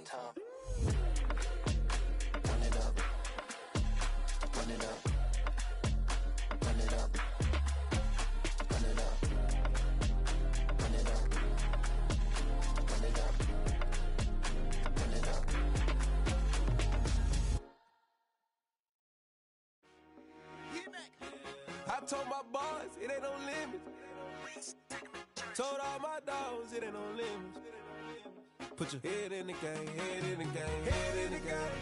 same time. Run it up. Run it up. Run it up. Run it up. Run it up. Run it up. Run it up. I told my boys it ain't no limit. Told all my dogs it ain't no limits. Put your head in the game, head in the game, head in the game.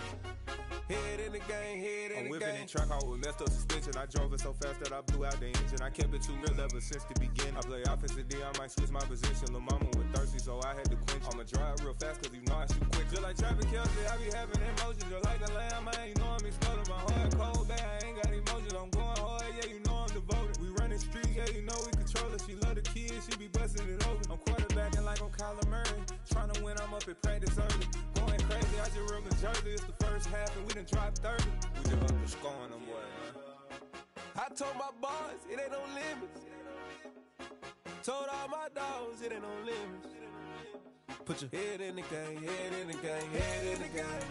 Head in the game, head in the game. I'm whipping in track out with messed up suspension. I drove it so fast that I blew out the engine. I kept it too real ever since the beginning. I play offensive D, I might switch my position. Lil' mama was thirsty, so I had to quench. I'ma drive real fast, cause you know I shoot quick. Just like Travis Kelce, I be having emotions. Just like the lamb, I ain't know I'm exploding. My heart cold, bad, I ain't got emotions. I'm going hard, yeah, you know I'm devoted. We running streets, yeah, you know we control it. She love the kids, she be busting it over. I'm quarterbacking like I'm Kyler Murray. Trying to win, I'm up at practice early. Going crazy, I just ripped the jersey. It's the first half and we done dropped 30. We just up to scoring them, boy, man. I told my boys it ain't no limits. Told all my dogs it ain't no limits. Put your head in the game, head in the game, head in the game.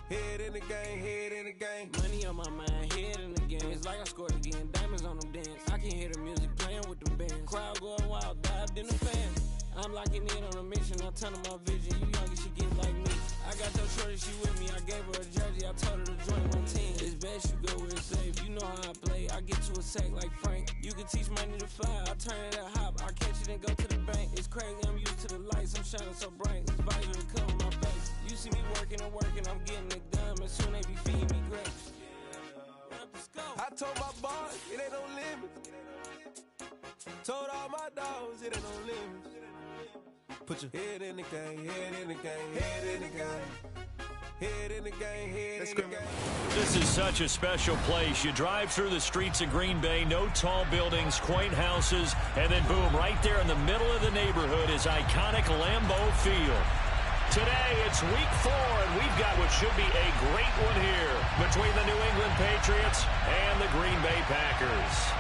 Head in the game, head in the game. Money on my mind, head in the game. It's like I scored again, diamonds on them dance. I can hear the music playing with them bands. Crowd going wild, dived in the fan. I'm locking in on a mission, I'm turning my vision. You young, you should get like me. I got your shorty, she with me. I gave her a jersey, I told her to join my team. It's best you go where it's safe. You know how I play. I get to a sack like Frank. You can teach money to fly. I turn it at hop. I catch it and go to the bank. It's crazy, I'm used to the lights. I'm shining so bright. This visor to cover my face. You see me working and working. I'm getting it done. And soon they be feeding me grapes. I told my boys it ain't no limits. Told all my dogs it ain't no limits. Put your head in the game, head in the game, head in the game. Head in the game, head in the game. This is such a special place. You drive through the streets of Green Bay, no tall buildings, quaint houses, and then boom, right there in the middle of the neighborhood is iconic Lambeau Field. Today, it's week 4, and we've got what should be a great one here between the New England Patriots and the Green Bay Packers.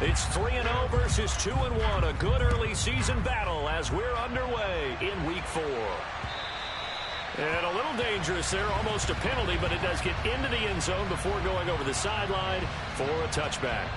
It's 3-0 versus 2-1, a good early season battle as we're underway in week 4. And a little dangerous there, almost a penalty, but it does get into the end zone before going over the sideline for a touchback.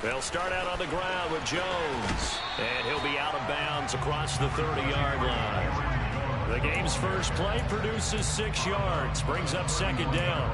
They'll start out on the ground with Jones, and he'll be out of bounds across the 30-yard line. The game's first play produces 6 yards, brings up second down.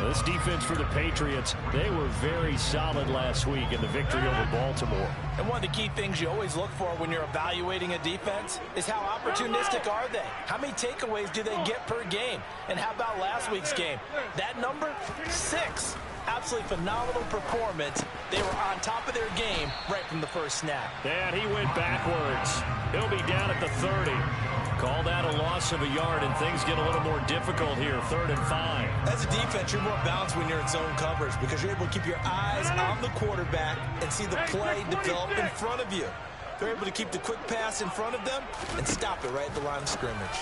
This defense for the Patriots, they were very solid last week in the victory over Baltimore. And one of the key things you always look for when you're evaluating a defense is how opportunistic are they? How many takeaways do they get per game? And how about last week's game? That number, 6. Absolutely phenomenal performance. They were on top of their game right from the first snap. And he went backwards. He'll be down at the 30. Call that a loss of a yard, and things get a little more difficult here, 3rd and 5. As a defense, you're more balanced when you're in zone coverage because you're able to keep your eyes on the quarterback and see the play develop in front of you. They're able to keep the quick pass in front of them and stop it right at the line of scrimmage.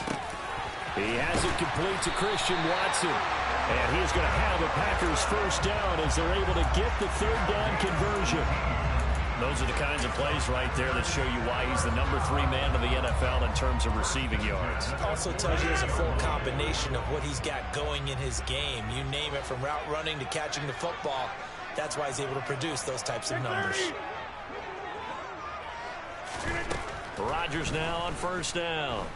He has it complete to Christian Watson. And he's going to have the Packers first down as they're able to get the 3rd down conversion. Those are the kinds of plays right there that show you why he's the number 3 man of the NFL in terms of receiving yards. Also tells you there's a full combination of what he's got going in his game. You name it, from route running to catching the football. That's why he's able to produce those types of numbers. Rodgers now on first down.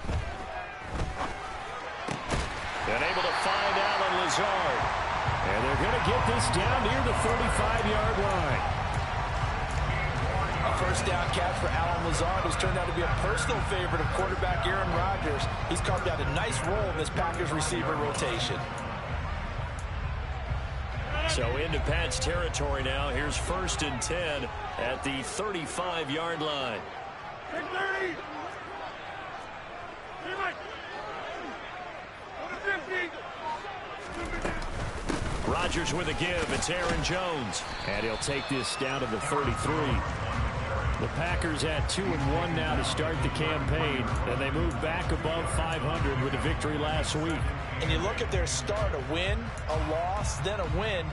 And able to find Allen Lazard. And they're going to get this down near the 35-yard line. A first down catch for Allen Lazard, who's turned out to be a personal favorite of quarterback Aaron Rodgers. He's carved out a nice role in this Packers receiver rotation. So into Pat's territory now. Here's 1st and 10 at the 35-yard line. Rodgers with a give. It's Aaron Jones. And he'll take this down to the 33. The Packers at 2-1 now to start the campaign, and they move back above 500 with a victory last week. And you look at their start, a win, a loss, then a win.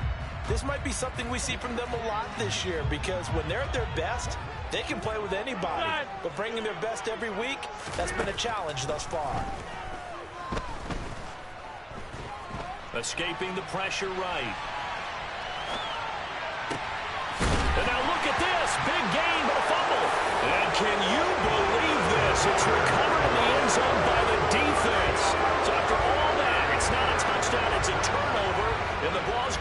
This might be something we see from them a lot this year, because when they're at their best, they can play with anybody. But bringing their best every week, that's been a challenge thus far. Escaping the pressure right. And now look at this. Big gain, but a fumble. And can you believe this? It's recovered in the end zone by the defense. So after all that, it's not a touchdown, it's a turnover. And the ball's...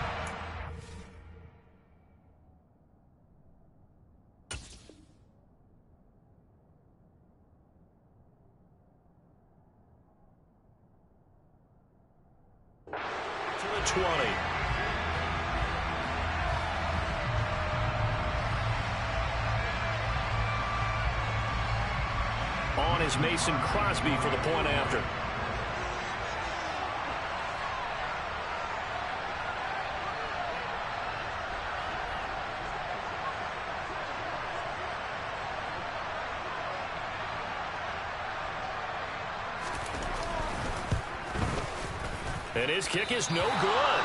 to the 20. On is Mason Crosby for the point after. And his kick is no good.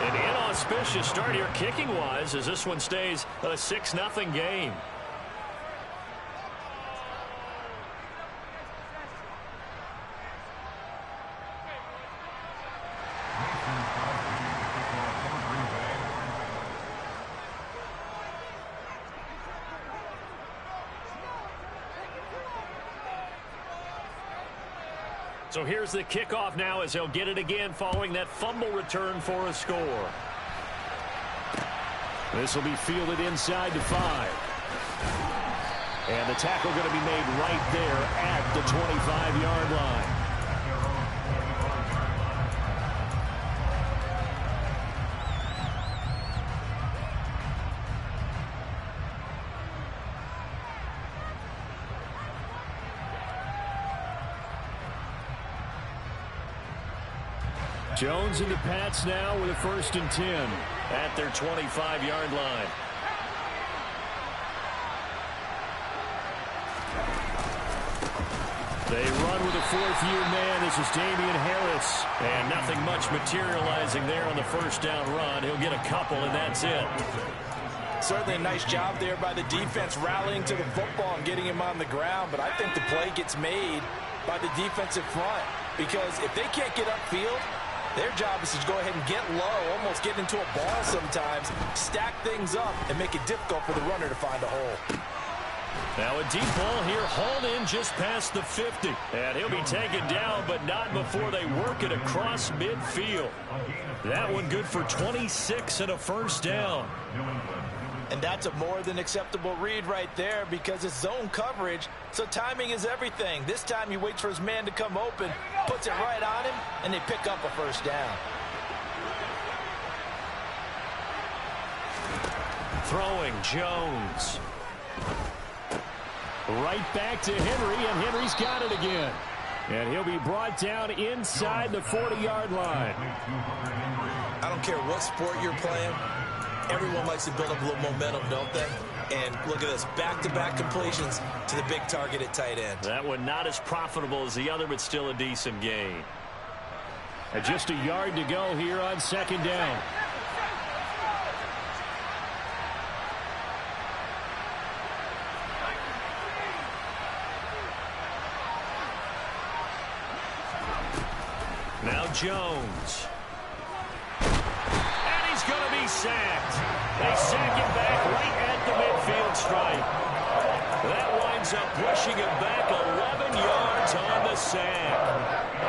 An inauspicious start here kicking-wise as this one stays a 6-0 game. So here's the kickoff now as they'll get it again following that fumble return for a score. This will be fielded inside the 5. And the tackle going to be made right there at the 25-yard line. Jones and the Pats now with a 1st and 10 at their 25-yard line. They run with a 4th-year man. This is Damian Harris. And nothing much materializing there on the first down run. He'll get a couple, and that's it. Certainly a nice job there by the defense rallying to the football and getting him on the ground. But I think the play gets made by the defensive front, because if they can't get upfield, their job is to go ahead and get low, almost get into a ball sometimes, stack things up, and make it difficult for the runner to find a hole. Now a deep ball here, hauled in just past the 50. And he'll be taken down, but not before they work it across midfield. That one good for 26 and a first down. And that's a more than acceptable read right there, because it's zone coverage, so timing is everything. This time he waits for his man to come open, puts it right on him, and they pick up a first down. Throwing Jones. Right back to Henry, and Henry's got it again. And he'll be brought down inside the 40-yard line. I don't care what sport you're playing. Everyone likes to build up a little momentum, don't they? And look at this, back-to-back completions to the big target at tight end. That one not as profitable as the other, but still a decent gain. And just a yard to go here on 2nd down. Now Jones. And he's going to be sacked. They sack him back right at the midfield stripe. That winds up pushing him back 11 yards on the sack.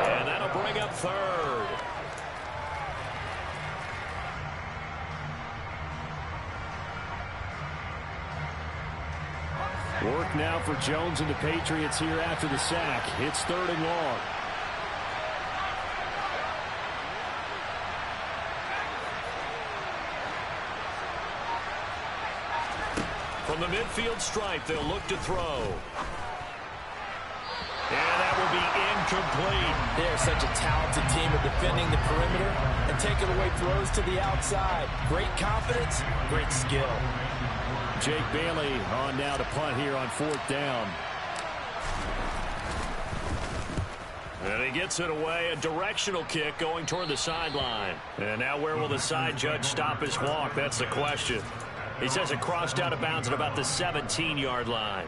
And that'll bring up 3rd. Work now for Jones and the Patriots here after the sack. It's 3rd and long. From the midfield stripe, they'll look to throw. And that will be incomplete. They're such a talented team at defending the perimeter and taking away throws to the outside. Great confidence, great skill. Jake Bailey on now to punt here on 4th down. And he gets it away. A directional kick going toward the sideline. And now where will the side judge stop his walk? That's the question. He says it crossed out of bounds at about the 17-yard line.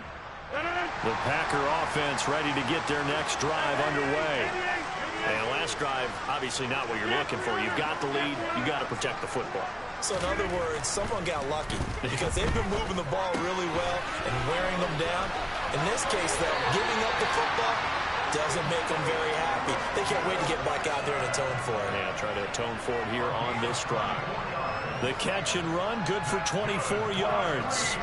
The Packer offense ready to get their next drive underway. And last drive, obviously not what you're looking for. You've got the lead. You've got to protect the football. So in other words, someone got lucky because they've been moving the ball really well and wearing them down. In this case, though, giving up the football doesn't make them very happy. They can't wait to get back out there and atone for it. Yeah, try to atone for it here on this drive. The catch and run, good for 24 yards.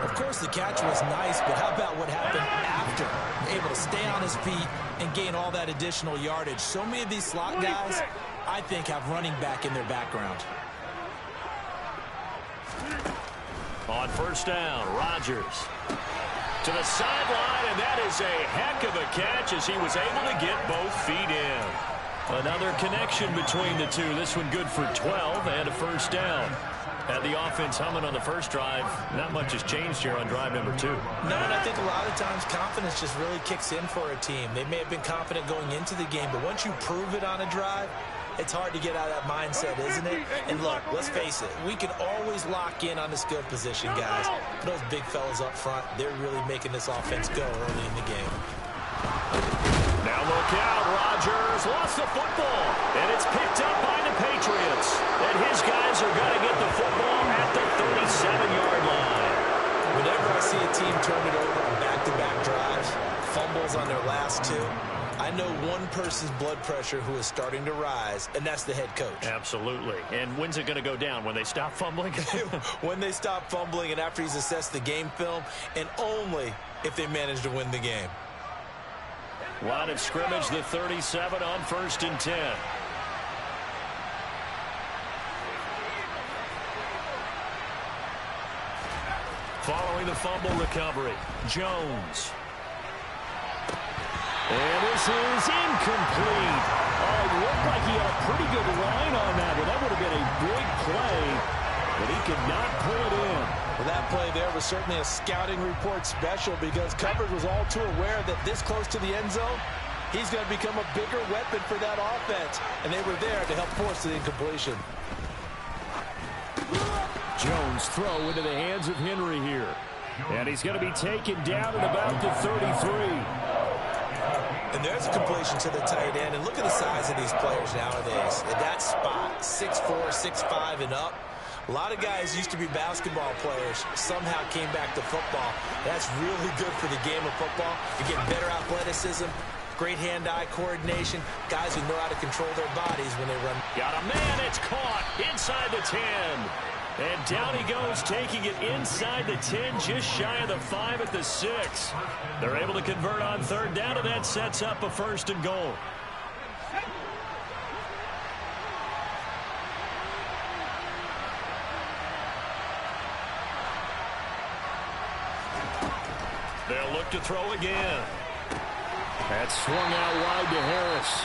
Of course, the catch was nice, but how about what happened after? Able to stay on his feet and gain all that additional yardage. So many of these slot guys, I think, have running back in their background. On 1st down, Rodgers to the sideline, and that is a heck of a catch as he was able to get both feet in. Another connection between the two. This one good for 12 and a 1st down. Had the offense humming on the first drive. Not much has changed here on drive number 2. No, and I think a lot of times confidence just really kicks in for a team. They may have been confident going into the game, but once you prove it on a drive, it's hard to get out of that mindset, isn't it? And look, let's face it, we can always lock in on the skill position, guys. But those big fellas up front, they're really making this offense go early in the game. Now look out, Rodgers lost the football, and it's picked up by the Patriots. And his guys are going to get the football at the 37-yard line. Whenever I see a team turn it over on back-to-back drives, fumbles on their last 2, I know one person's blood pressure who is starting to rise, and that's the head coach. Absolutely. And when's it going to go down? When they stop fumbling? When they stop fumbling and after he's assessed the game film, and only if they manage to win the game. Line of scrimmage, the 37 on 1st and 10. Following the fumble recovery, Jones. And this is incomplete. Oh, it looked like he had a pretty good line on that one. That would have been a big play, but he could not pull it in. Well, that play there was certainly a scouting report special because coverage was all too aware that this close to the end zone, he's going to become a bigger weapon for that offense. And they were there to help force the incompletion. Jones throw into the hands of Henry here. And he's going to be taken down at about the 33. And there's a completion to the tight end. And look at the size of these players nowadays. At that spot, 6'4", 6'5", and up. A lot of guys used to be basketball players, somehow came back to football. That's really good for the game of football. You get better athleticism, great hand-eye coordination, guys who know how to control their bodies when they run. Got a man, it's caught inside the 10. And down he goes, taking it inside the 10, just shy of the 5 at the 6. They're able to convert on 3rd down, and that sets up a 1st and goal. They'll look to throw again. That's swung out wide to Harris.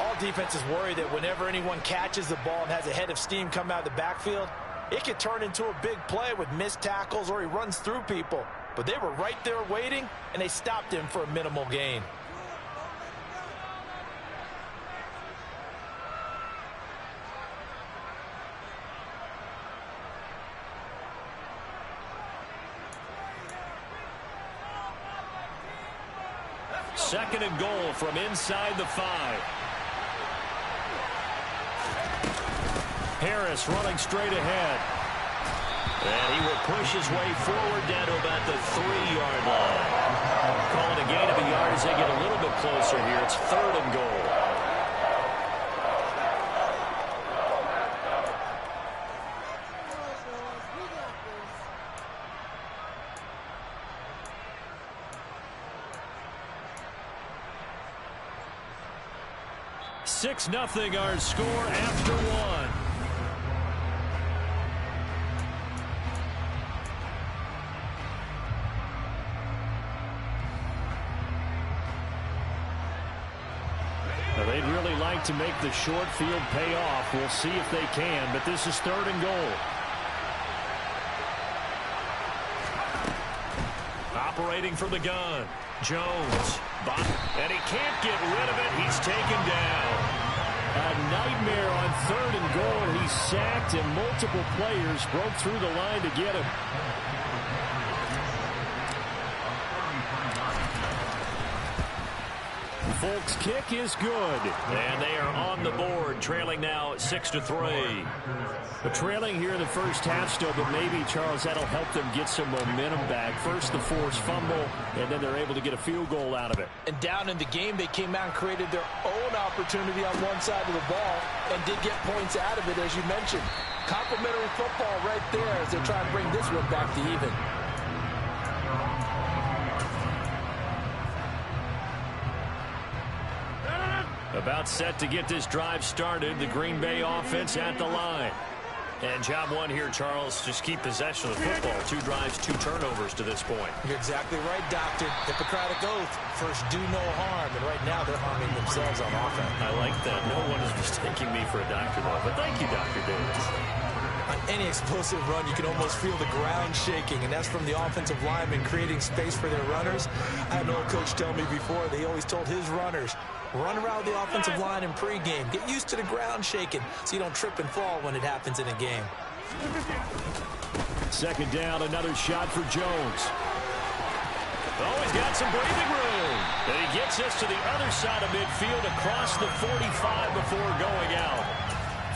All defenses worry that whenever anyone catches the ball and has a head of steam come out of the backfield, it could turn into a big play with missed tackles or he runs through people. But they were right there waiting, and they stopped him for a minimal gain. Second and goal from inside the 5. Harris running straight ahead. And he will push his way forward down to about the 3-yard line. Calling a gain of a yard as they get a little bit closer here. It's 3rd and goal. 6-0 our score after one. They'd really like to make the short field pay off. We'll see if they can, but this is 3rd and goal. Operating from the gun, Jones. And he can't get rid of it. He's taken down. A nightmare on 3rd and goal. He's sacked, and multiple players broke through the line to get him. Folk's kick is good. And they are on the board, trailing now 6-3. But trailing here in the first half still, but maybe, Charles, that'll help them get some momentum back. First the forced fumble, and then they're able to get a field goal out of it. And down in the game, they came out and created their own opportunity on one side of the ball and did get points out of it, as you mentioned. Complimentary football right there as they try and bring this one back to even. About set to get this drive started. The Green Bay offense at the line. And job one here, Charles, just keep possession of the football. 2 drives, 2 turnovers to this point. You're exactly right, Doctor. Hippocratic oath. First, do no harm. And right now, they're harming themselves on offense. I like that. No one is mistaking me for a doctor, though. But thank you, Dr. Davis. On any explosive run, you can almost feel the ground shaking, and that's from the offensive linemen creating space for their runners. I had an old coach tell me before, they always told his runners, run around the offensive line in pregame. Get used to the ground shaking so you don't trip and fall when it happens in a game. 2nd down, another shot for Jones. Oh, he's got some breathing room. And he gets us to the other side of midfield across the 45 before going out.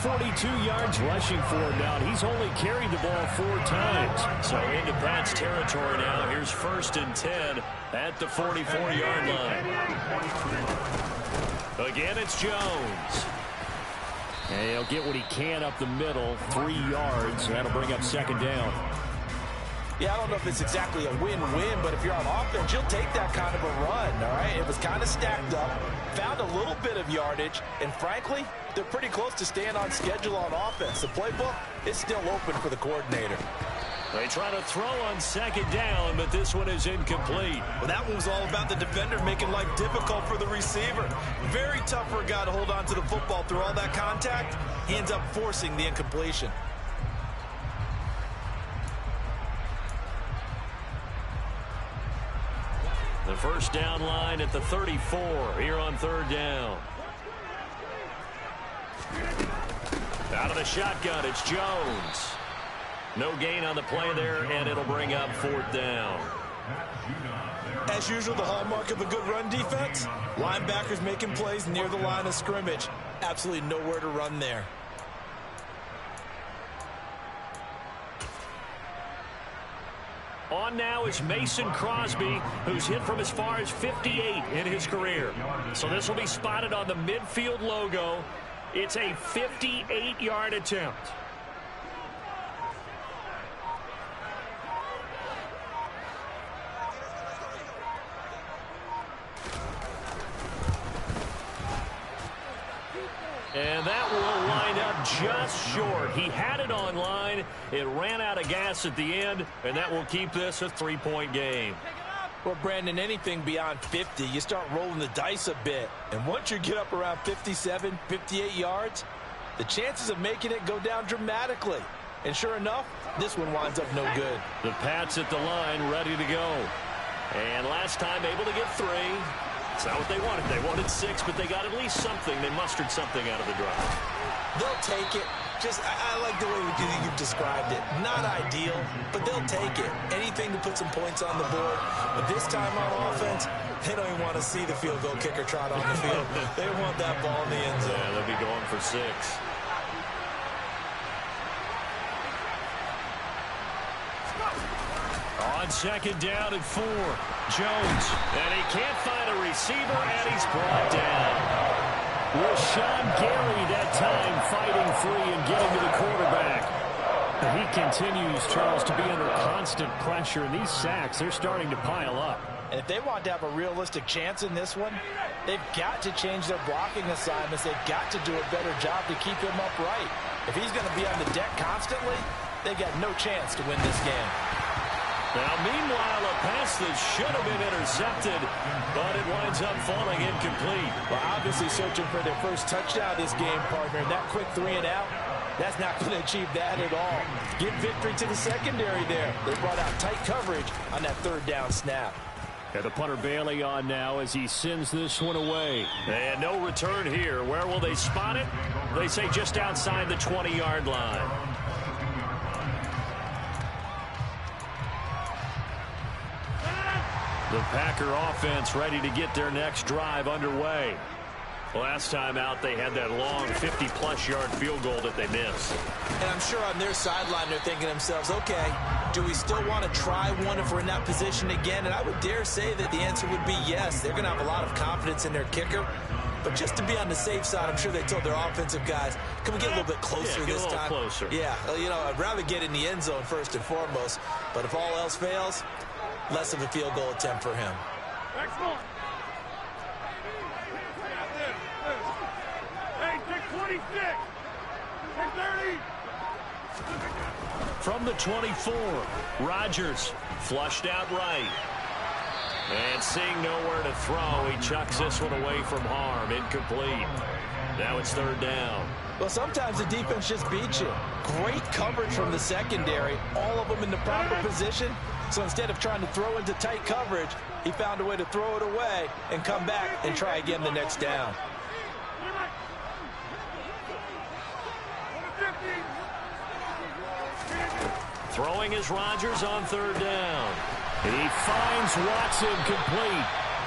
42 yards rushing for him now. He's only carried the ball 4 times. So into Pat's territory now. Here's 1st and 10 at the 44-yard line. Again, it's Jones. And he'll get what he can up the middle, 3 yards. That'll bring up 2nd down. Yeah, I don't know if it's exactly a win-win, but if you're on offense, you'll take that kind of a run, all right? It was kind of stacked up, found a little bit of yardage, and frankly, they're pretty close to staying on schedule on offense. The playbook is still open for the coordinator. They try to throw on 2nd down, but this one is incomplete. Well, that one was all about the defender making life difficult for the receiver. Very tough for a guy to hold on to the football through all that contact. He ends up forcing the incompletion. The first down line at the 34 here on 3rd down. Out of the shotgun, it's Jones. No gain on the play there, and it'll bring up 4th down. As usual, the hallmark of a good run defense, linebackers making plays near the line of scrimmage. Absolutely nowhere to run there. On now is Mason Crosby, who's hit from as far as 58 in his career. So this will be spotted on the midfield logo. It's a 58-yard attempt. And that will line up just short. He had it on line. It ran out of gas at the end, and that will keep this a 3-point game. Well, Brandon, anything beyond 50, you start rolling the dice a bit. And once you get up around 57, 58 yards, the chances of making it go down dramatically. And sure enough, this one winds up no good. The Pats at the line, ready to go. And last time able to get 3. It's not what they wanted. They wanted 6, but they got at least something. They mustered something out of the drive. They'll take it. I like the way you've described it. Not ideal, but they'll take it. Anything to put some points on the board. But this time on offense, they don't even want to see the field goal kicker trot on the field. They want that ball in the end zone. Yeah, they'll be going for 6. On 2nd down and 4. Jones, and he can't find a receiver, and he's brought down. Rashawn Gary that time fighting free and getting to the quarterback. He continues, Charles, to be under constant pressure, and these sacks, they're starting to pile up. And if they want to have a realistic chance in this one, they've got to change their blocking assignments. They've got to do a better job to keep him upright. If he's going to be on the deck constantly, they've got no chance to win this game. Now, meanwhile, a pass that should have been intercepted, but it winds up falling incomplete. Well, obviously searching for their first touchdown this game, partner, and that quick 3 and out, that's not going to achieve that at all. Give victory to the secondary there. They brought out tight coverage on that 3rd down snap. And the punter Bailey on now as he sends this one away. And no return here. Where will they spot it? They say just outside the 20-yard line. The Packer offense ready to get their next drive underway. Last time out, they had that long 50-plus yard field goal that they missed. And I'm sure on their sideline, they're thinking to themselves, okay, do we still want to try one if we're in that position again? And I would dare say that the answer would be yes. They're going to have a lot of confidence in their kicker. But just to be on the safe side, I'm sure they told their offensive guys, can we get a little bit closer this time? Closer. Yeah, you know, I'd rather get in the end zone first and foremost. But if all else fails, less of a field goal attempt for him. Excellent. Hey, take 26. Take 30. From the 24, Rodgers flushed out right. And seeing nowhere to throw, he chucks this one away from harm. Incomplete. Now it's 3rd down. Well, sometimes the defense just beats you. Great coverage from the secondary, all of them in the proper position. So instead of trying to throw into tight coverage, he found a way to throw it away and come back and try again the next down. Throwing is Rodgers on 3rd down. He finds Watson complete.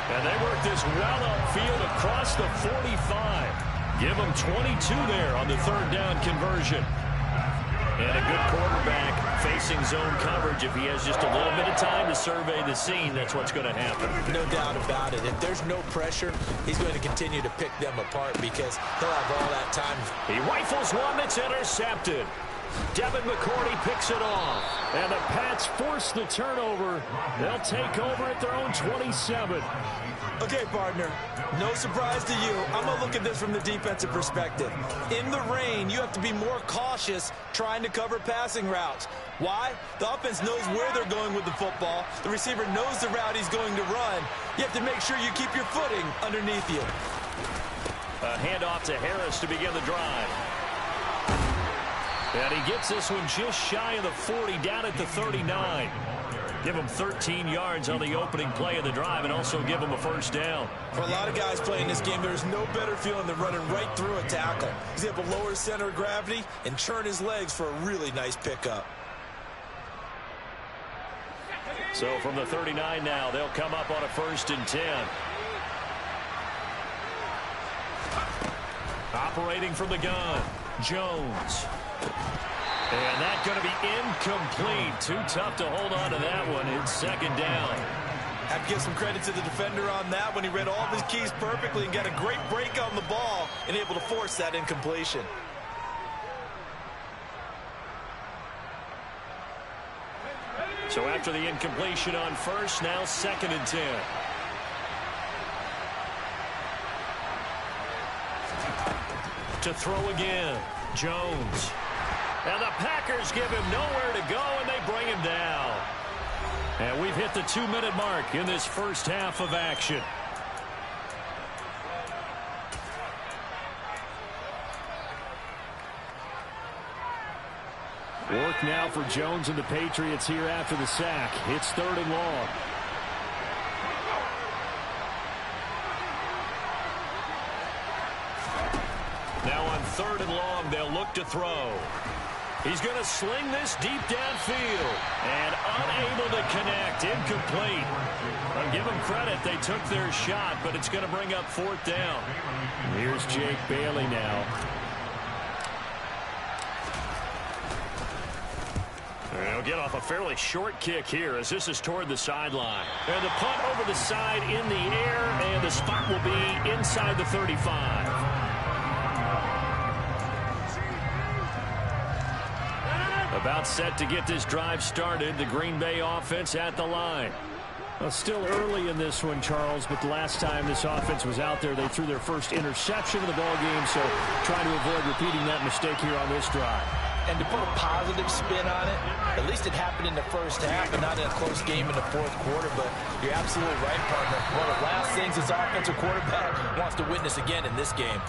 And they work this well upfield across the 45. Give him 22 there on the 3rd down conversion. And a good quarterback facing zone coverage. If he has just a little bit of time to survey the scene, that's what's going to happen. No doubt about it. If there's no pressure, he's going to continue to pick them apart because he'll have all that time. He rifles one that's intercepted. Devin McCourty picks it off. And the Pats force the turnover. They'll take over at their own 27. Okay, partner, no surprise to you. I'm going to look at this from the defensive perspective. In the rain, you have to be more cautious trying to cover passing routes. Why? The offense knows where they're going with the football. The receiver knows the route he's going to run. You have to make sure you keep your footing underneath you. A handoff to Harris to begin the drive. And he gets this one just shy of the 40, down at the 39. Give him 13 yards on the opening play of the drive and also give him a 1st down. For a lot of guys playing this game, there's no better feeling than running right through a tackle. He's able to lower his center of gravity and turn his legs for a really nice pickup. So from the 39 now, they'll come up on a 1st and 10. Operating from the gun, Jones. And that's going to be incomplete. Too tough to hold on to that one. It's 2nd down. Have to give some credit to the defender on that when he read all of his keys perfectly and got a great break on the ball and able to force that incompletion. So after the incompletion on 1st, now 2nd and 10. To throw again, Jones. And the Packers give him nowhere to go, and they bring him down. And we've hit the 2-minute mark in this first half of action. Work now for Jones and the Patriots here after the sack. It's 3rd and long. Now on 3rd and long, they'll look to throw. He's going to sling this deep downfield. And unable to connect. Incomplete. I'll give them credit. They took their shot, but it's going to bring up 4th down. Here's Jake Bailey now. They'll get off a fairly short kick here as this is toward the sideline. And the punt over the side in the air, and the spot will be inside the 35. About set to get this drive started. The Green Bay offense at the line. Well, still early in this one, Charles, but the last time this offense was out there, they threw their first interception of the ball game, so trying to avoid repeating that mistake here on this drive. And to put a positive spin on it, at least it happened in the first half and not in a close game in the fourth quarter, but you're absolutely right, partner. One of the last things this offensive quarterback wants to witness again in this game.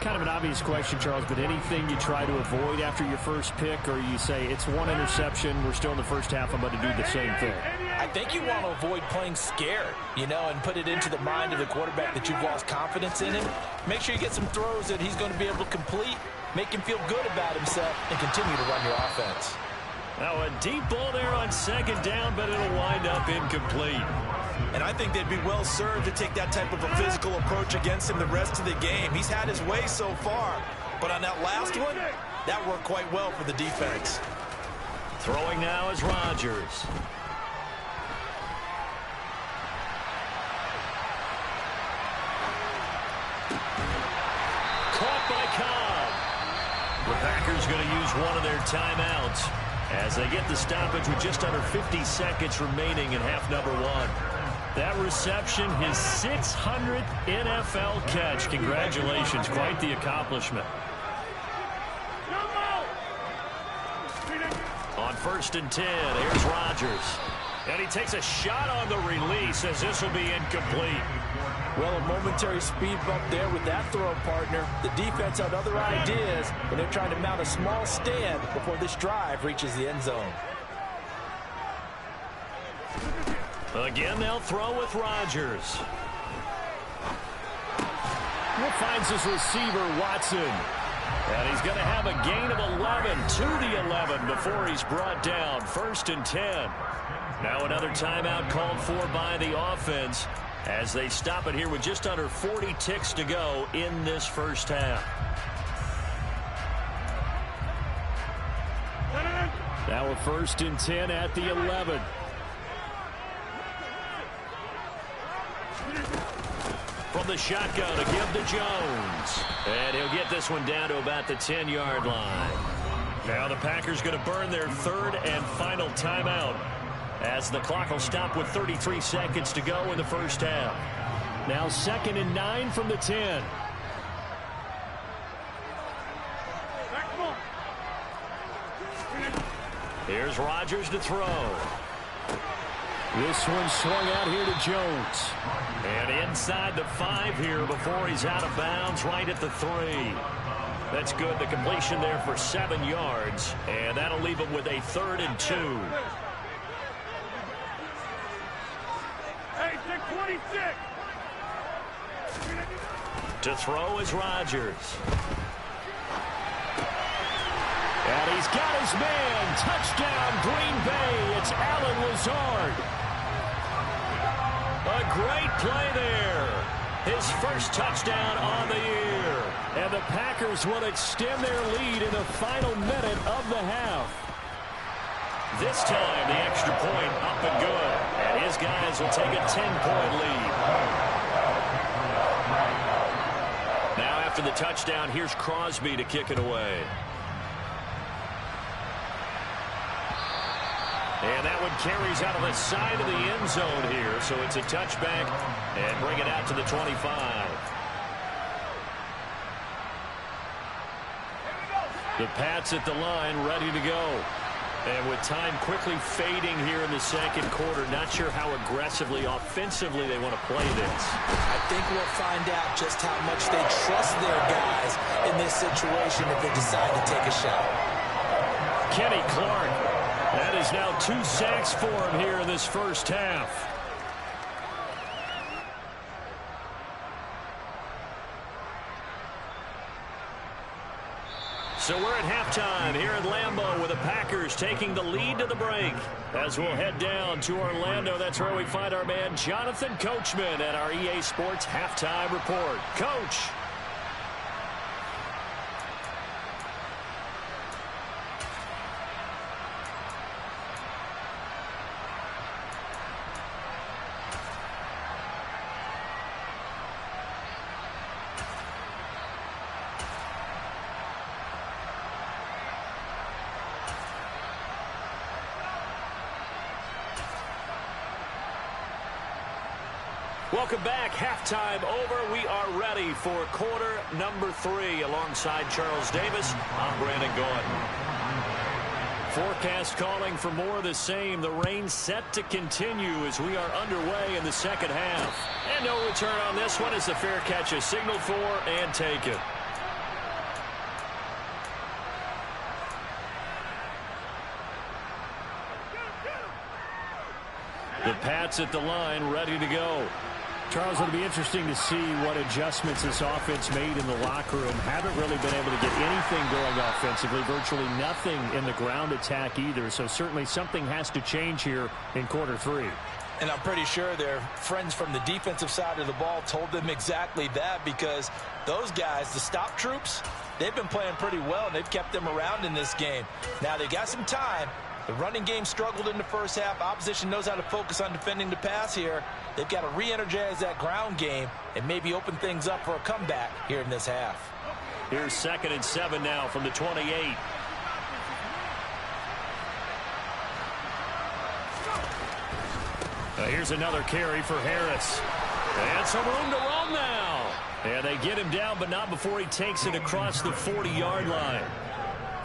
Kind of an obvious question, Charles, but anything you try to avoid after your first pick, or you say it's one interception, we're still in the first half, I'm going to do the same thing? I think you want to avoid playing scared, and put it into the mind of the quarterback that you've lost confidence in him. Make sure you get some throws that he's going to be able to complete, make him feel good about himself, and continue to run your offense. Now a deep ball there on second down, but it'll wind up incomplete. And I think they'd be well served to take that type of a physical approach against him the rest of the game. He's had his way so far, but on that last one, that worked quite well for the defense. Throwing now is Rodgers. Caught by Cobb. The Packers going to use one of their timeouts as they get the stoppage with just under 50 seconds remaining in half number one. That reception, his 600th NFL catch. Congratulations, quite the accomplishment. On 1st and 10, here's Rodgers. And he takes a shot on the release as this will be incomplete. Well, a momentary speed bump there with that throw, partner. The defense had other ideas, and they're trying to mount a small stand before this drive reaches the end zone. Again, they'll throw with Rodgers. He finds his receiver, Watson. And he's going to have a gain of 11 to the 11 before he's brought down. 1st and 10. Now another timeout called for by the offense as they stop it here with just under 40 ticks to go in this first half. Now a 1st and 10 at the 11. From the shotgun to give to Jones. And he'll get this one down to about the 10-yard line. Now the Packers going to burn their 3rd and final timeout as the clock will stop with 33 seconds to go in the first half. Now 2nd and 9 from the 10. Here's Rodgers to throw. This one swung out here to Jones. And inside the 5 here before he's out of bounds right at the 3. That's good. The completion there for 7 yards. And that'll leave him with a 3rd and 2. Hey, 626. To throw is Rodgers. And he's got his man. Touchdown, Green Bay. It's Allen Lazard. A great play there. His first touchdown on the year. And the Packers will extend their lead in the final minute of the half. This time, the extra point up and good. And his guys will take a 10-point lead. Now after the touchdown, here's Crosby to kick it away. And that one carries out of the side of the end zone here. So it's a touchback and bring it out to the 25. The Pats at the line ready to go. And with time quickly fading here in the second quarter, not sure how aggressively, offensively they want to play this. I think we'll find out just how much they trust their guys in this situation if they decide to take a shot. Kenny Clark. That is now 2 sacks for him here in this first half. So we're at halftime here in Lambeau with the Packers taking the lead to the break. As we'll head down to Orlando, that's where we find our man Jonathan Coachman at our EA Sports Halftime Report. Coach. Welcome back. Halftime over. We are ready for quarter number 3. Alongside Charles Davis, I'm Brandon Gaudin. Forecast calling for more of the same. The rain set to continue as we are underway in the second half. And no return on this one as the fair catch is signaled for and taken. The Pats at the line, ready to go. Charles, it'll be interesting to see what adjustments this offense made in the locker room. Haven't really been able to get anything going offensively, virtually nothing in the ground attack either. So certainly something has to change here in quarter 3. And I'm pretty sure their friends from the defensive side of the ball told them exactly that, because those guys, the stop troops, they've been playing pretty well, and they've kept them around in this game. Now they got some time. The running game struggled in the first half. Opposition knows how to focus on defending the pass here. They've got to re-energize that ground game and maybe open things up for a comeback here in this half. Here's 2nd and 7 now from the 28. Here's another carry for Harris. And some room to roam now. And they get him down, but not before he takes it across the 40-yard line.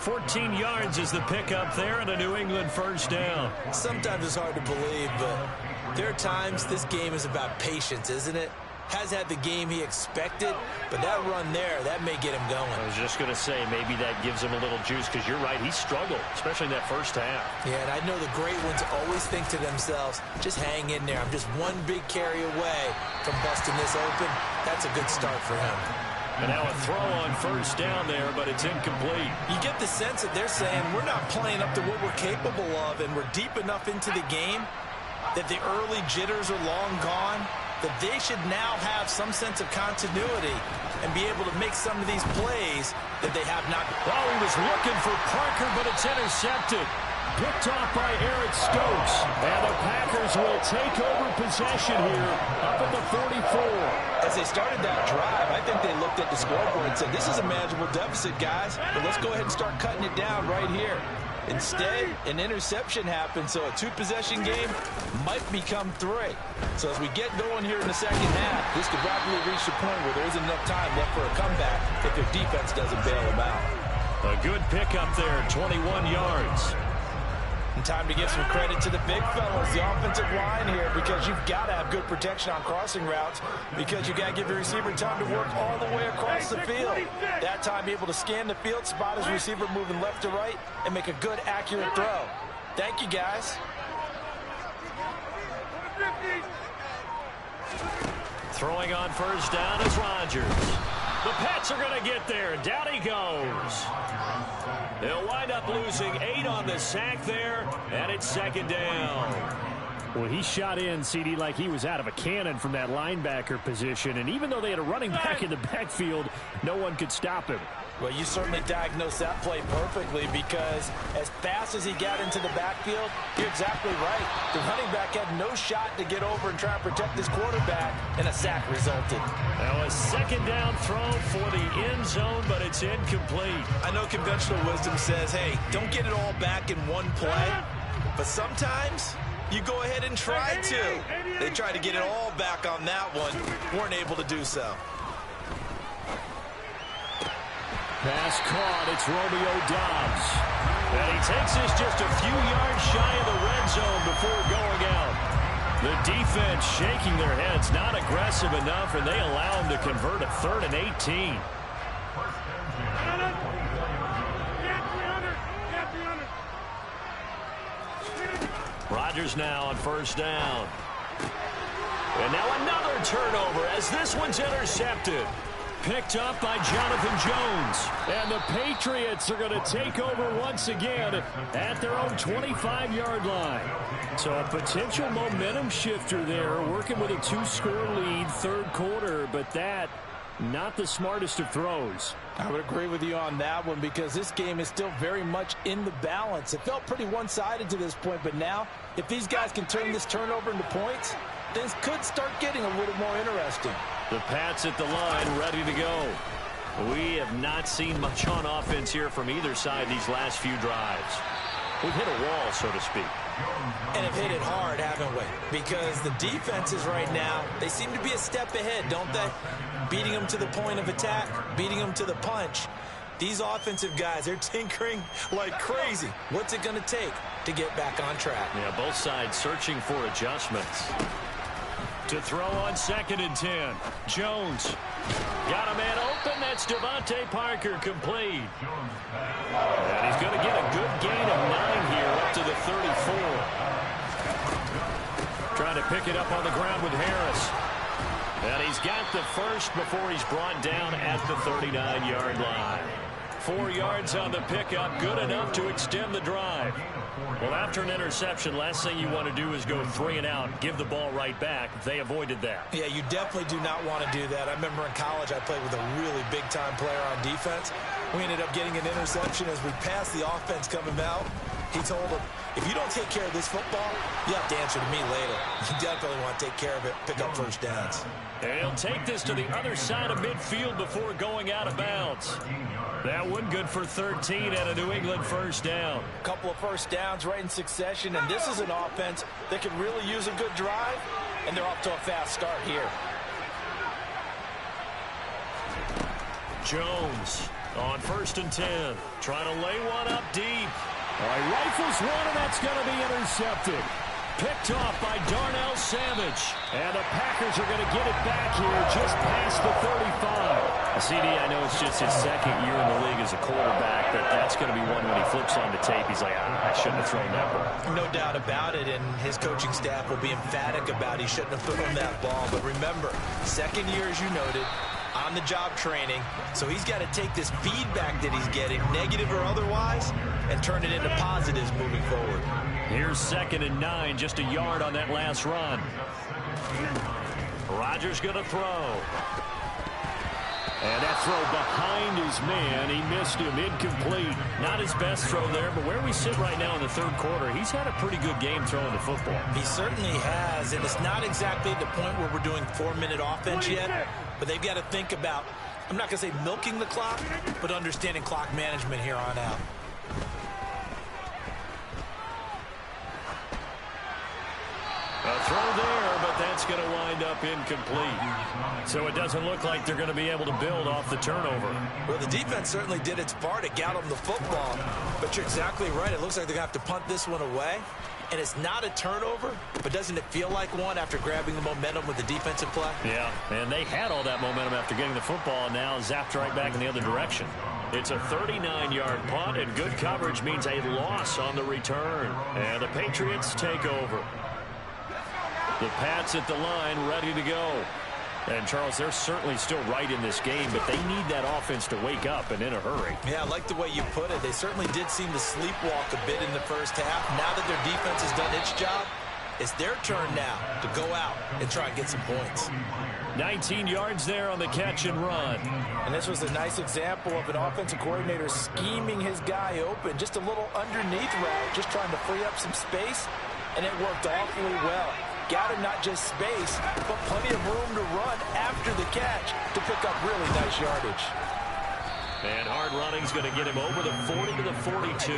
14 yards is the pickup there, and a New England first down. Sometimes it's hard to believe, but there are times this game is about patience, isn't it? Has had the game he expected, but that run there, that may get him going. I was just going to say, maybe that gives him a little juice, because you're right, he struggled, especially in that first half. Yeah, and I know the great ones always think to themselves, just hang in there. I'm just one big carry away from busting this open. That's a good start for him. And now a throw on first down there, but it's incomplete. You get the sense that they're saying we're not playing up to what we're capable of, and we're deep enough into the game that the early jitters are long gone, that they should now have some sense of continuity and be able to make some of these plays that they have not. Oh, he was looking for Parker, but it's intercepted. Picked off by Eric Stokes. And the Packers will take over possession here up at the 44. As they started that drive, I think they looked at the scoreboard and said, this is a manageable deficit, guys, but let's go ahead and start cutting it down right here. Instead, an interception happened, so a 2-possession game might become 3. So as we get going here in the second half, this could rapidly reach the point where there isn't enough time left for a comeback if their defense doesn't bail them out. A good pickup there, 21 yards. And time to give some credit to the big fellas, the offensive line here, because you've got to have good protection on crossing routes, because you've got to give your receiver time to work all the way across the field. That time be able to scan the field, spot his receiver moving left to right, and make a good, accurate throw. Thank you, guys. Throwing on first down is Rodgers. The Pats are going to get there. Down he goes. They'll wind up losing 8 on the sack there, and it's 2nd down. Well, he shot in, CD, like he was out of a cannon from that linebacker position. And even though they had a running back in the backfield, no one could stop him. Well, you certainly diagnosed that play perfectly, because as fast as he got into the backfield, you're exactly right. The running back had no shot to get over and try and protect his quarterback, and a sack resulted. Now a 2nd down throw for the end zone, but it's incomplete. I know conventional wisdom says, hey, don't get it all back in one play, but sometimes you go ahead and try to. They tried to get it all back on that one, weren't able to do so. Pass caught. It's Romeo Doubs. And he takes this just a few yards shy of the red zone before going out. The defense shaking their heads, not aggressive enough, and they allow him to convert a 3rd and 18. Rodgers now on first down. And now another turnover as this one's intercepted. Picked up by Jonathan Jones. And the Patriots are going to take over once again at their own 25-yard line. So a potential momentum shifter there, working with a 2-score lead, 3rd quarter, but that not the smartest of throws. I would agree with you on that one, because this game is still very much in the balance. It felt pretty one-sided to this point, but now if these guys can turn this turnover into points, things could start getting a little more interesting. The Pats at the line, ready to go. We have not seen much on offense here from either side these last few drives. We've hit a wall, so to speak. And have hit it hard, haven't we? Because the defenses right now, they seem to be a step ahead, don't they? Beating them to the point of attack, beating them to the punch. These offensive guys, they're tinkering like crazy. What's it going to take to get back on track? Yeah, both sides searching for adjustments. To throw on 2nd and 10. Jones got a man open. That's Devontae Parker, complete. And he's going to get a good gain of 9 here up to the 34. Trying to pick it up on the ground with Harris. And he's got the first before he's brought down at the 39-yard line. 4 yards on the pickup, good enough to extend the drive. Well, after an interception, last thing you want to do is go 3 and out, give the ball right back. They avoided that. Yeah, you definitely do not want to do that. I remember in college I played with a really big-time player on defense. We ended up getting an interception as we passed the offense coming out. He told him, if you don't take care of this football, you have to answer to me later. You definitely want to take care of it, pick up first downs. And he'll take this to the other side of midfield before going out of bounds. That one good for 13 and a New England first down. A couple of first downs right in succession, and this is an offense that can really use a good drive, and they're off to a fast start here. Jones on 1st and 10, trying to lay one up deep. All right, rifles one, and that's going to be intercepted. Picked off by Darnell Savage. And the Packers are going to get it back here just past the 35. CD, I know it's just his 2nd year in the league as a quarterback, but that's going to be one when he flips on the tape. He's like, I shouldn't have thrown that ball. No doubt about it, and his coaching staff will be emphatic about he shouldn't have thrown that ball. But remember, 2nd year, as you noted, on-the-job training, so he's got to take this feedback that he's getting, negative or otherwise, and turn it into positives moving forward. Here's 2nd and 9, just a yard on that last run. Rodgers going to throw. And that throw behind his man. He missed him, incomplete. Not his best throw there, but where we sit right now in the 3rd quarter, he's had a pretty good game throwing the football. He certainly has, and it's not exactly at the point where we're doing 4-minute offense yet, but they've got to think about, I'm not going to say milking the clock, but understanding clock management here on out. A throw there, but that's going to wind up incomplete. So it doesn't look like they're going to be able to build off the turnover. Well, the defense certainly did its part. It got them the football. But you're exactly right. It looks like they're going to have to punt this one away. And it's not a turnover, but doesn't it feel like one after grabbing the momentum with the defensive play? Yeah, and they had all that momentum after getting the football, and now zapped right back in the other direction. It's a 39-yard punt, and good coverage means a loss on the return. And the Patriots take over. The Pats at the line, ready to go. And, Charles, they're certainly still right in this game, but they need that offense to wake up and in a hurry. Yeah, I like the way you put it. They certainly did seem to sleepwalk a bit in the first half. Now that their defense has done its job, it's their turn now to go out and try and get some points. 19 yards there on the catch and run. And this was a nice example of an offensive coordinator scheming his guy open. Just a little underneath route, just trying to free up some space, and it worked awfully well. Got him not just space, but plenty of room to run after the catch to pick up really nice yardage. And hard running's going to get him over the 40 to the 42.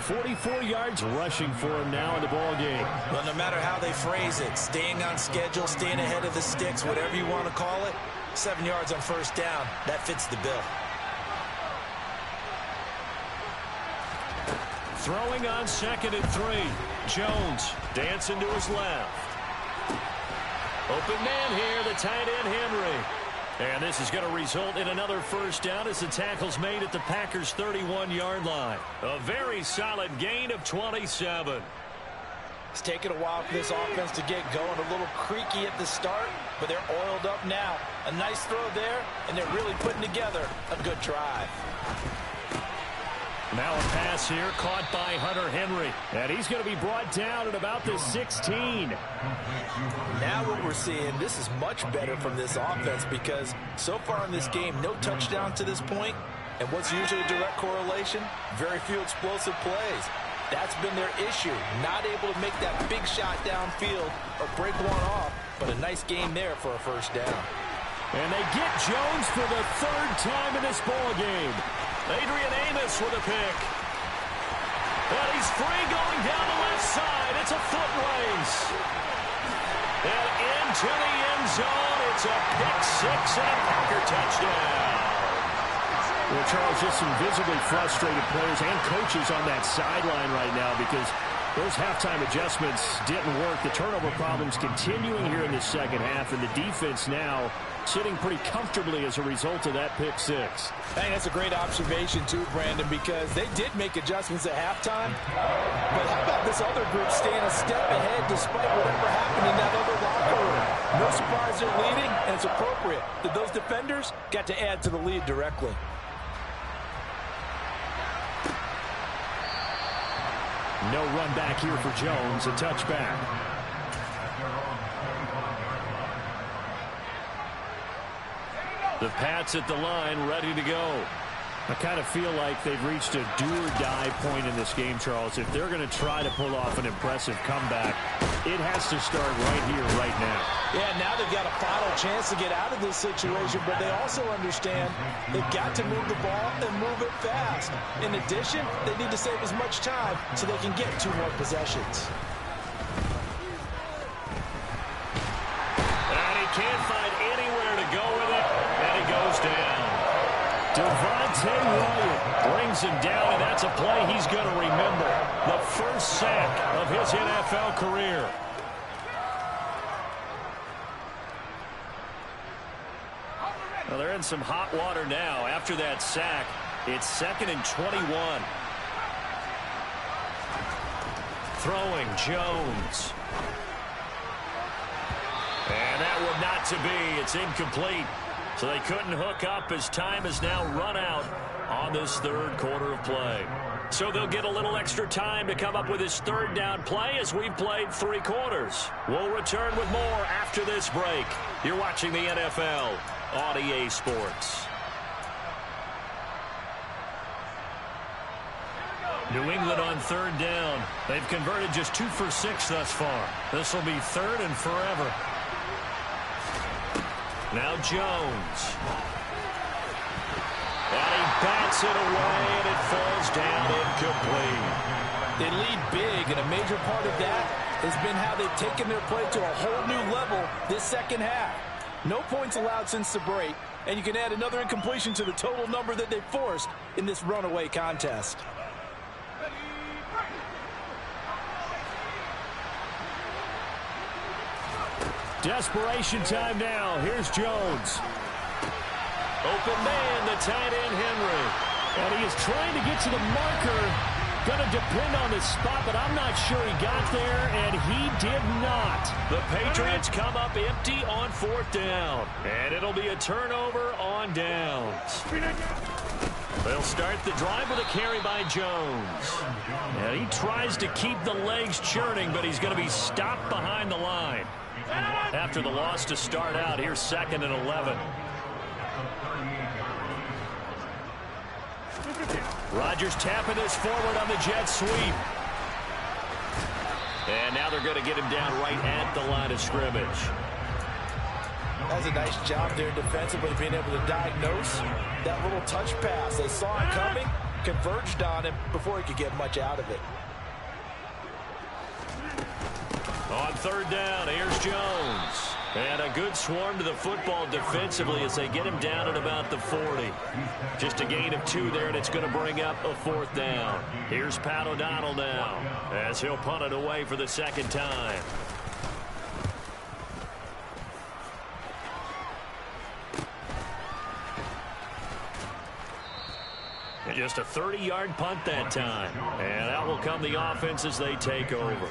44 yards rushing for him now in the ball game. Well, no matter how they phrase it, staying on schedule, staying ahead of the sticks, whatever you want to call it, 7 yards on first down, that fits the bill. Throwing on 2nd and 3. Jones dancing to his left. Open man here, the tight end Henry. And this is going to result in another first down as the tackle's made at the Packers' 31-yard line. A very solid gain of 27. It's taken a while for this offense to get going. A little creaky at the start, but they're oiled up now. A nice throw there, and they're really putting together a good drive. Now a pass here caught by Hunter Henry. And he's going to be brought down at about the 16. Now what we're seeing, this is much better from this offense because so far in this game, no touchdowns to this point. And what's usually a direct correlation? Very few explosive plays. That's been their issue. Not able to make that big shot downfield or break one off. But a nice game there for a first down. And they get Jones for the 3rd time in this ball game. Adrian Amos with a pick. And he's free going down the left side. It's a foot race. And into the end zone. It's a pick six and a Packer touchdown. Well, Charles, just some visibly frustrated players and coaches on that sideline right now because those halftime adjustments didn't work. The turnover problems continuing here in the second half, and the defense now sitting pretty comfortably as a result of that pick six. I think that's a great observation, too, Brandon, because they did make adjustments at halftime. But how about this other group staying a step ahead despite whatever happened in that other locker room? No surprise they're leading, and it's appropriate that those defenders got to add to the lead directly. No run back here for Jones, a touchback. The Pats at the line, ready to go. I kind of feel like they've reached a do-or-die point in this game, Charles. If they're going to try to pull off an impressive comeback, it has to start right here, right now. Yeah, now they've got a final chance to get out of this situation, but they also understand they've got to move the ball and move it fast. In addition, they need to save as much time so they can get 2 more possessions. And he can't find anywhere to go with it, and he goes down. Devontae Wyatt brings him down, and that's a play he's going to remember. The first sack of his NFL career. Well, they're in some hot water now. After that sack, it's 2nd and 21. Throwing Jones. And that one not to be. It's incomplete. So they couldn't hook up as time has now run out on this third quarter of play. So they'll get a little extra time to come up with his third down play as we've played 3 quarters. We'll return with more after this break. You're watching the NFL on EA Sports. New England on 3rd down. They've converted just 2 for 6 thus far. This will be 3rd and forever. Now Jones. And he bats it away, and it falls down incomplete. They lead big, and a major part of that has been how they've taken their play to a whole new level this second half. No points allowed since the break, and you can add another incompletion to the total number that they forced in this runaway contest. Desperation time now. Here's Jones. Open man, the tight end, Henry. And he is trying to get to the marker. Going to depend on the spot, but I'm not sure he got there, and he did not. The Patriots come up empty on 4th down. And it'll be a turnover on downs. They'll start the drive with a carry by Jones. And he tries to keep the legs churning, but he's going to be stopped behind the line. After the loss to start out, here's 2nd and 11. Rodgers tapping this forward on the jet sweep. And now they're going to get him down right at the line of scrimmage. That's a nice job there defensively, being able to diagnose that little touch pass. They saw it coming, converged on him before he could get much out of it. On 3rd down, here's Jones. And a good swarm to the football defensively as they get him down at about the 40. Just a gain of 2 there, and it's going to bring up a 4th down. Here's Pat O'Donnell now as he'll punt it away for the 2nd time. And just a 30-yard punt that time. And out will come the offense as they take over.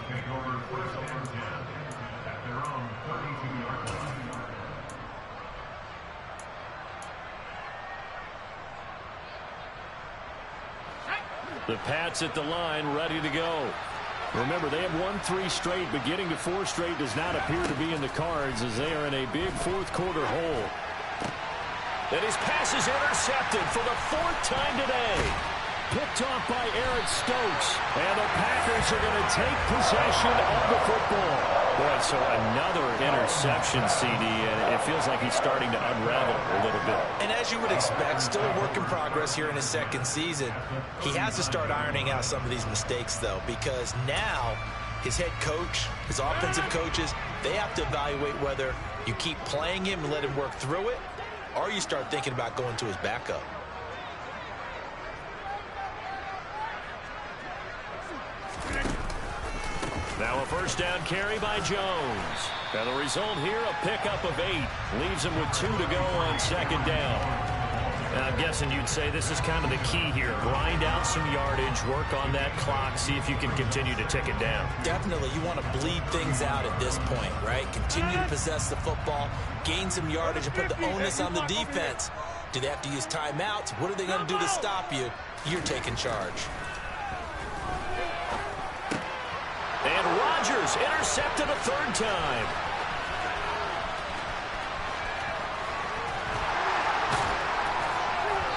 The Pats at the line, ready to go. Remember, they have won 3 straight, but getting to 4 straight does not appear to be in the cards as they are in a big 4th quarter hole. And his pass is intercepted for the 4th time today. Picked off by Eric Stokes. And the Packers are going to take possession of the football. Boy, so another interception, CD, and it feels like he's starting to unravel a little bit. And as you would expect, still a work in progress here in his second season. He has to start ironing out some of these mistakes, though, because now his head coach, his offensive coaches, they have to evaluate whether you keep playing him and let him work through it, or you start thinking about going to his backup. Now a first down carry by Jones. And the result here, a pickup of 8. Leaves him with 2 to go on second down. And I'm guessing you'd say this is kind of the key here. Grind out some yardage, work on that clock, see if you can continue to tick it down. Definitely, you want to bleed things out at this point, right? Continue to possess the football, gain some yardage, and put the onus on the defense. Do they have to use timeouts? What are they going to do to stop you? You're taking charge. And Rodgers intercepted a third time.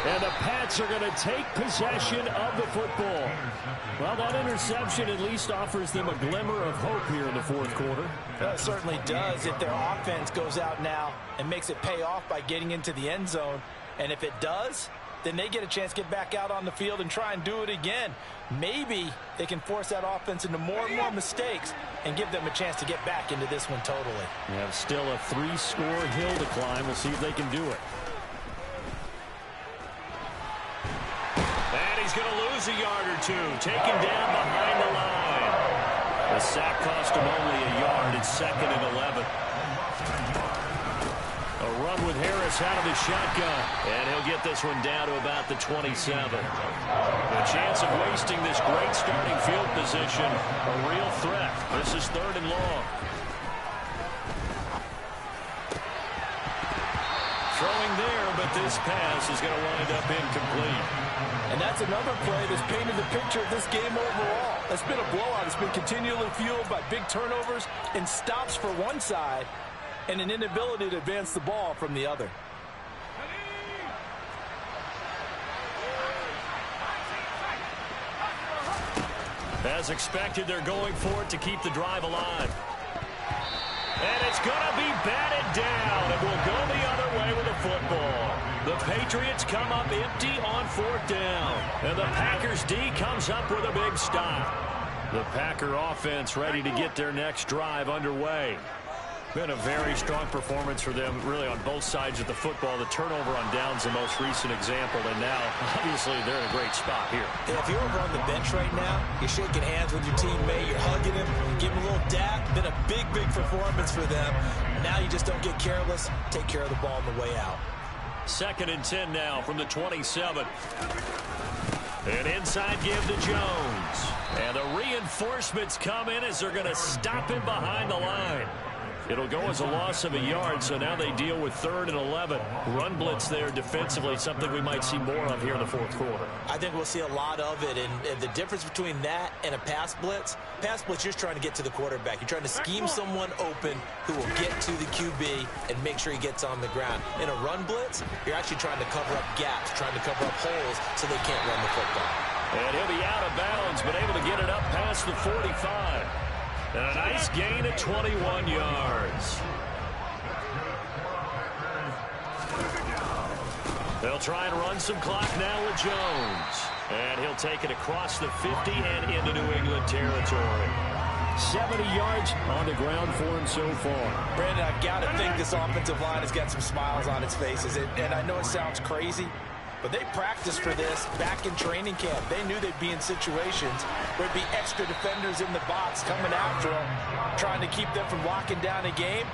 And the Pats are going to take possession of the football. Well, that interception at least offers them a glimmer of hope here in the fourth quarter. It certainly does if their offense goes out now and makes it pay off by getting into the end zone. And if it does, then they get a chance to get back out on the field and try and do it again. Maybe they can force that offense into more and more mistakes and give them a chance to get back into this one totally. We have still a 3-score hill to climb. We'll see if they can do it. And he's going to lose a yard or two. Taken down behind the line. The sack cost him only a yard. It's 2nd and 11. A run with Harris out of the shotgun. And he'll get this one down to about the 27. A chance of wasting this great starting field position. A real threat. This is 3rd and long. Throwing there, but this pass is going to wind up incomplete. And that's another play that's painted the picture of this game overall. It's been a blowout. It's been continually fueled by big turnovers and stops for one side and an inability to advance the ball from the other. As expected, they're going for it to keep the drive alive. And it's going to be batted down. It will go the other way with the football. The Patriots come up empty on 4th down. And the Packers D comes up with a big stop. The Packer offense ready to get their next drive underway. Been a very strong performance for them, really, on both sides of the football. The turnover on downs the most recent example, and now, obviously, they're in a great spot here. And if you're over on the bench right now, you're shaking hands with your teammate, you're hugging him, giving him a little dap. Been a big, big performance for them. Now you just don't get careless. Take care of the ball on the way out. 2nd and 10 now from the 27. An inside give to Jones. And the reinforcements come in as they're going to stop him behind the line. It'll go as a loss of a yard, so now they deal with 3rd and 11. Run blitz there defensively, something we might see more of here in the fourth quarter. I think we'll see a lot of it, and the difference between that and a pass blitz, you're just trying to get to the quarterback. You're trying to scheme someone open who will get to the QB and make sure he gets on the ground. In a run blitz, you're actually trying to cover up gaps, trying to cover up holes so they can't run the football. And he'll be out of bounds, but able to get it up past the 45. And a nice gain of 21 yards. They'll try and run some clock now with Jones. And he'll take it across the 50 and into New England territory. 70 yards on the ground for him so far. Brandon, I've got to think this offensive line has got some smiles on its faces. And I know it sounds crazy, but they practiced for this back in training camp. They knew they'd be in situations where there'd be extra defenders in the box coming after them, trying to keep them from locking down a game.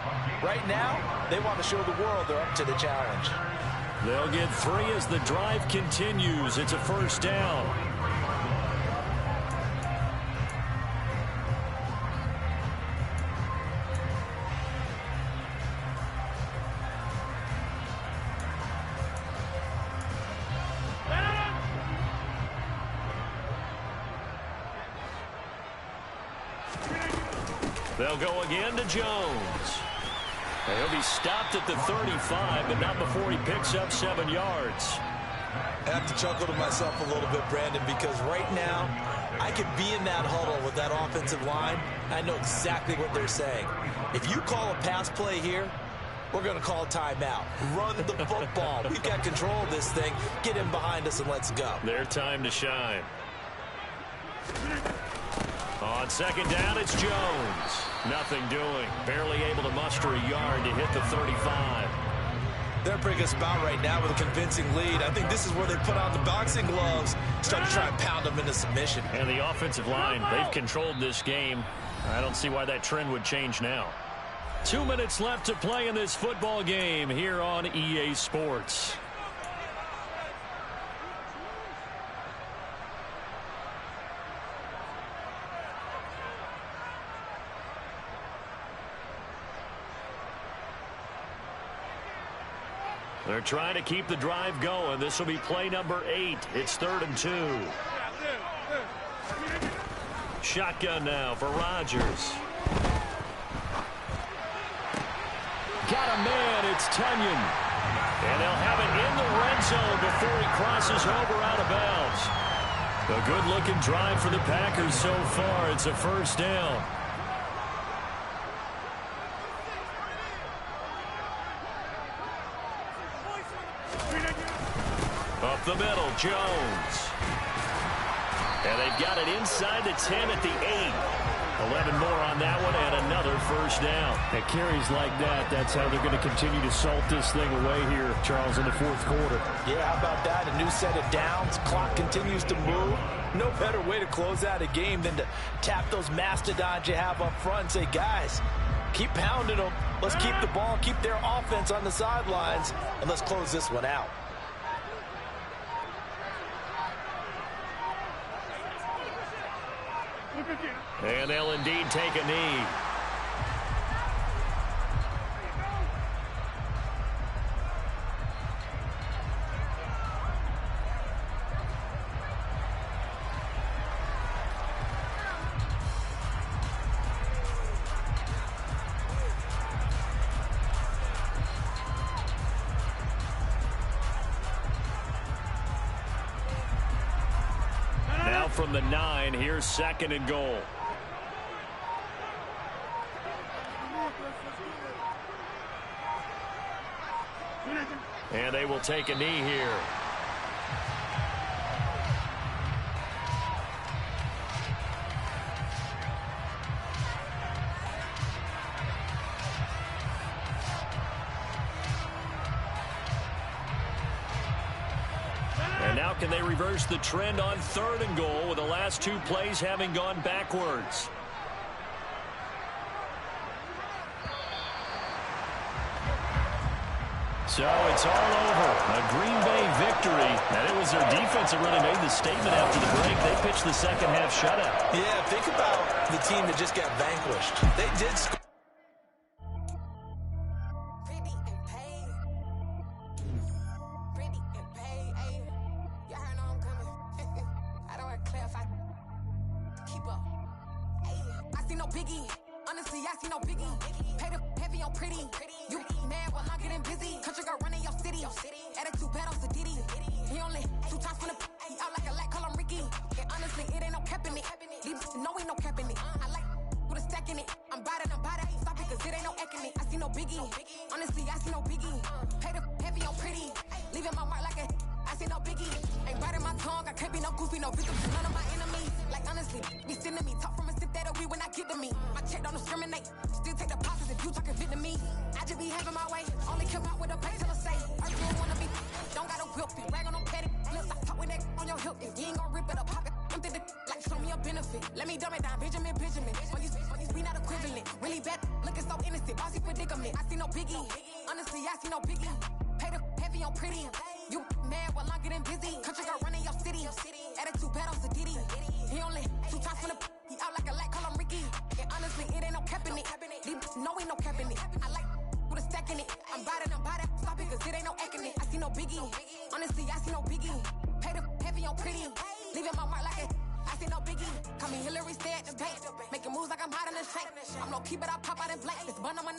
Right now, they want to show the world they're up to the challenge. They'll get 3 as the drive continues. It's a first down. They'll go again to Jones. He'll be stopped at the 35, but not before he picks up 7 yards. I have to chuckle to myself a little bit, Brandon, because right now I could be in that huddle with that offensive line. I know exactly what they're saying. If you call a pass play here, we're going to call timeout. Run the football. We've got control of this thing. Get in behind us and let's go. Their time to shine. On second down, it's Jones. Nothing doing. Barely able to muster a yard to hit the 35. They're bringing us about right now with a convincing lead. I think this is where they put on the boxing gloves, start to try and pound them into submission. And the offensive line, they've controlled this game. I don't see why that trend would change now. 2 minutes left to play in this football game here on EA Sports. They're trying to keep the drive going. This will be play number 8. It's 3rd and 2. Shotgun now for Rodgers. Got a man. It's Tunyon. And they'll have it in the red zone before he crosses over out of bounds. A good-looking drive for the Packers so far. It's a first down. Up the middle, Jones. And they've got it inside the 10 at the 8. 11 more on that one and another first down. At carries like that, that's how they're going to continue to salt this thing away here, Charles, in the fourth quarter. Yeah, how about that? A new set of downs. Clock continues to move. No better way to close out a game than to tap those mastodons you have up front and say, guys, keep pounding them. Let's keep the ball, keep their offense on the sidelines, and let's close this one out. And they'll indeed take a knee. Now from the 9, here's 2nd and goal. And they will take a knee here. And now can they reverse the trend on 3rd and goal with the last 2 plays having gone backwards? So it's all over. A Green Bay victory. And it was their defense that really made the statement after the break. They pitched the second half shutout. Yeah, think about the team that just got vanquished. They did score. Honestly, I see no biggie. Pay the heavy on pretty. You mad while I'm getting busy. Country girl running your city. Attitude bad on Sadiddy. He only 2 times from the he out like a light, call him Ricky. And honestly, it ain't no cap in it. Leave no ain't no cap in it. I like with a stack in it. I'm bad, ain't stop it cause it ain't no eck in it. I see no biggie. Honestly, I see no biggie. Pay the heavy on pretty. Leaving my mark like a I see no biggie. Ain't biting my tongue. I can't be no goofy, no victim to none of my enemies. Like honestly, be sending me talk from a sip that'll be when I get to me. My check don't discriminate. Still take the pauses if you talking Vietnamese. I just be having my way. Only come out with a pay till I say. I don't wanna be. Don't gotta whip it. Rag on them petty. Lips, I talk with that on your hip. If you ain't gon' rip it up, pop it. Empty the like show me a benefit. Let me dumb it down, Benjamin. For you, we not equivalent. Really bad, looking so innocent. Bossy predicament. I see no biggie. Honestly, I see no biggie. Pay the heavy on pretty. You mad while I'm getting busy. Country girl running your city. Attitude bad on Sadiddy. He only 2 times from the he out like a light, call him Ricky. And honestly, it ain't no cap in it. No ain't no cap in it. I like with a stack in it. I'm bad, stop it cause it ain't no eck in it. I see no biggie. Honestly, I see no biggie. Pay the heavy on pretty. Leaving my mark like a I see no biggie. Call me Hillary, stay at the bank. Making moves like I'm hot in the shank. I'm low key, but I pop out in blank. This bun on my